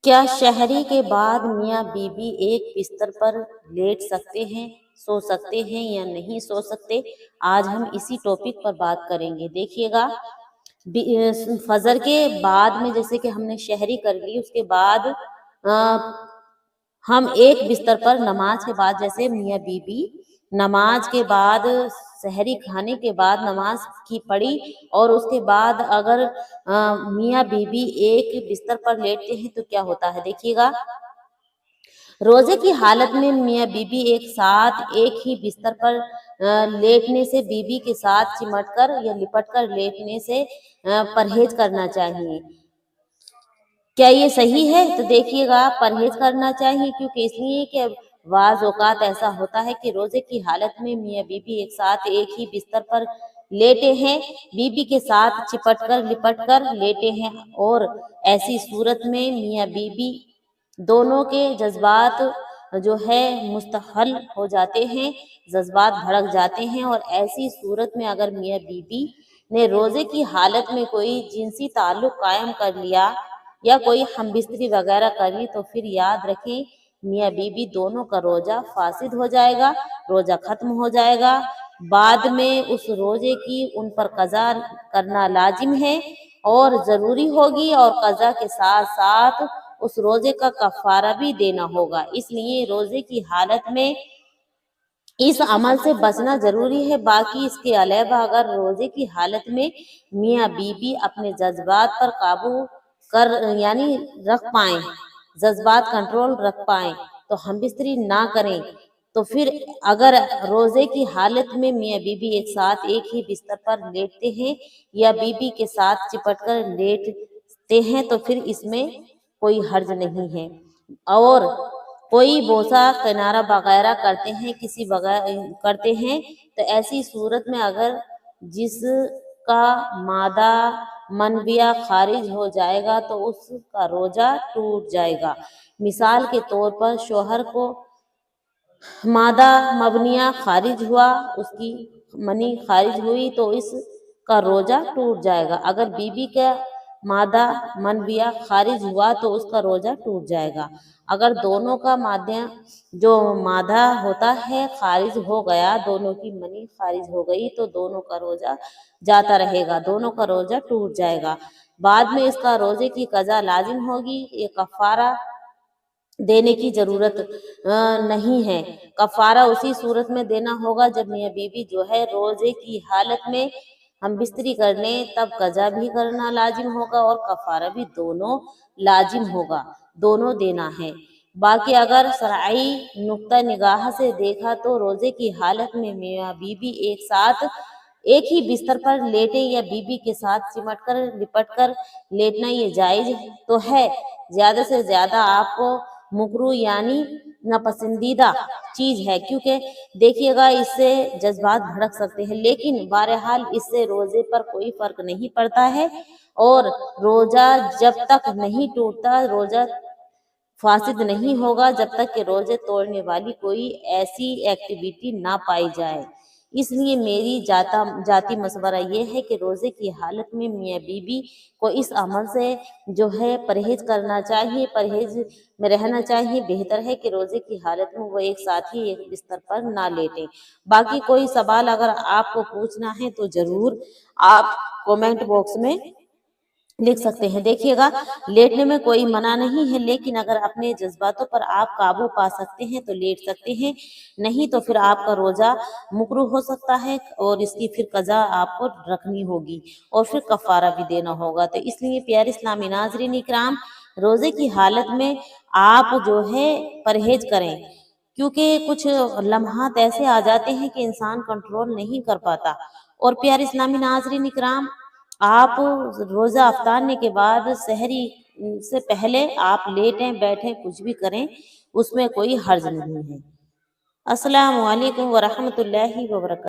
کیا شہری کے بعد میاں بیوی ایک بستر پر لیٹ سکتے ہیں، سو سکتے ہیں یا نہیں سو سکتے؟ آج ہم اسی ٹاپک پر بات کریں گے۔ دیکھیے گا، فجر کے بعد میں جیسے کہ ہم نے شہری کر لی، اس کے بعد ہم ایک بستر پر نماز کے بعد جیسے میاں بیوی نماز کے بعد سحری کھانے کے بعد نماز کی پڑھی اور اس کے بعد اگر میاں بیوی ایک بستر پر لیٹتے ہیں تو کیا ہوتا ہے؟ دیکھیے گا، روزے کی حالت میں میاں بیوی ایک ساتھ ایک ہی بستر پر لیٹنے سے بیوی کے ساتھ چمٹ کر یا لپٹ کر لیٹنے سے پرہیز کرنا چاہیے۔ کیا یہ صحیح ہے؟ تو دیکھیے گا، پرہیز کرنا چاہیے، کیونکہ اس لیے کہ بعض اوقات ایسا ہوتا ہے کہ روزے کی حالت میں میاں بیوی ایک ساتھ ایک ہی بستر پر لیٹے ہیں، بیوی کے ساتھ چپٹ کر لپٹ کر لیٹے ہیں، اور ایسی صورت میں میاں بیوی دونوں کے جذبات جو ہے مستحل ہو جاتے ہیں، جذبات بھڑک جاتے ہیں، اور ایسی صورت میں اگر میاں بیوی نے روزے کی حالت میں کوئی جنسی تعلق قائم کر لیا یا کوئی ہم بستری وغیرہ کری تو پھر یاد رکھیں میاں بیوی دونوں کا روزہ فاسد ہو جائے گا، روزہ ختم ہو جائے گا۔ بعد میں اس روزے کی ان پر قضا کرنا لازم ہے اور ضروری ہوگی، اور قضا کے ساتھ ساتھ اس روزے کا کفارہ بھی دینا ہوگا۔ اس لیے روزے کی حالت میں اس عمل سے بچنا ضروری ہے۔ باقی اس کے علاوہ اگر روزے کی حالت میں میاں بیوی اپنے جذبات پر قابو یعنی رکھ پائیں، جذبات کنٹرول رکھ پائیں تو ہم بستری نہ کریں، تو پھر اگر روزے کی حالت میں میاں بیوی ایک ساتھ ایک ہی بستر پر لیٹتے ہیں یا بیوی کے ساتھ چپٹ کر لیٹتے ہیں تو پھر اس میں کوئی حرج نہیں ہے، اور کوئی بوسہ کنارہ وغیرہ کرتے ہیں کرتے ہیں تو ایسی صورت میں اگر جس کا مادہ منویہ خارج ہو جائے گا تو اس کا روزہ ٹوٹ جائے گا۔ مثال کے طور پر شوہر کو مادہ مبنیہ خارج ہوا، اس کی منی خارج ہوئی تو اس کا روزہ ٹوٹ جائے گا۔ اگر بیوی کا مادہ منویہ خارج ہوا تو اس کا روزہ ٹوٹ جائے گا۔ اگر دونوں کا مادہ ہوتا ہے خارج ہو گیا، دونوں کی منی خارج ہو گئی تو دونوں کا روزہ جاتا رہے گا، دونوں کا روزہ ٹوٹ جائے گا۔ بعد میں اس کا روزے کی قضا لازم ہوگی، یہ کفارہ دینے کی ضرورت نہیں ہے۔ کفارہ اسی صورت میں دینا ہوگا جب میاں بیوی جو ہے روزے کی حالت میں ہم بستری کر لیں، تب قضا بھی کرنا لازم ہوگا اور کفارہ بھی دونوں لازم ہوگا، دونوں دینا ہے۔ باقی اگر شرعی نقطہ نگاہ سے دیکھا تو روزے کی حالت میں میاں بیوی ایک ساتھ ایک ہی بستر پر لیٹے یا بیوی کے ساتھ چمٹ کر لپٹ کر لیٹنا یہ جائز تو ہے، زیادہ سے زیادہ آپ کو مکروہ یعنی ناپسندیدہ چیز ہے، کیونکہ دیکھیے گا اس سے جذبات بھڑک سکتے ہیں، لیکن بہرحال اس سے روزے پر کوئی فرق نہیں پڑتا ہے، اور روزہ جب تک نہیں ٹوٹتا، روزہ فاسد نہیں ہوگا جب تک کہ روزے توڑنے والی کوئی ایسی ایکٹیویٹی نہ پائی جائے۔ اس لیے میری ذاتی مشورہ یہ ہے کہ روزے کی حالت میں میاں بیوی کو اس عمل سے جو ہے پرہیز کرنا چاہیے، پرہیز میں رہنا چاہیے۔ بہتر ہے کہ روزے کی حالت میں وہ ایک ساتھ ہی ایک بستر پر نہ لیٹیں۔ باقی کوئی سوال اگر آپ کو پوچھنا ہے تو ضرور آپ کومنٹ باکس میں لکھ سکتے ہیں۔ دیکھیے گا، لیٹنے میں کوئی منع نہیں ہے، لیکن اگر اپنے جذباتوں پر آپ قابو پا سکتے ہیں تو لیٹ سکتے ہیں، نہیں تو پھر آپ کا روزہ مکروہ ہو سکتا ہے اور اس کی پھر قضا آپ کو رکھنی ہوگی اور پھر کفارہ بھی دینا ہوگا۔ تو اس لیے پیارے اسلامی ناظرین اکرام، روزے کی حالت میں آپ جو ہے پرہیز کریں، کیونکہ کچھ لمحات ایسے آ جاتے ہیں کہ انسان کنٹرول نہیں کر پاتا۔ اور پیارے اسلامی ناظرین اکرام، آپ روزہ افطارنے کے بعد سحری سے پہلے آپ لیٹیں بیٹھیں کچھ بھی کریں، اس میں کوئی حرج نہیں ہے۔ السلام علیکم ورحمۃ اللہ وبرکاتہ۔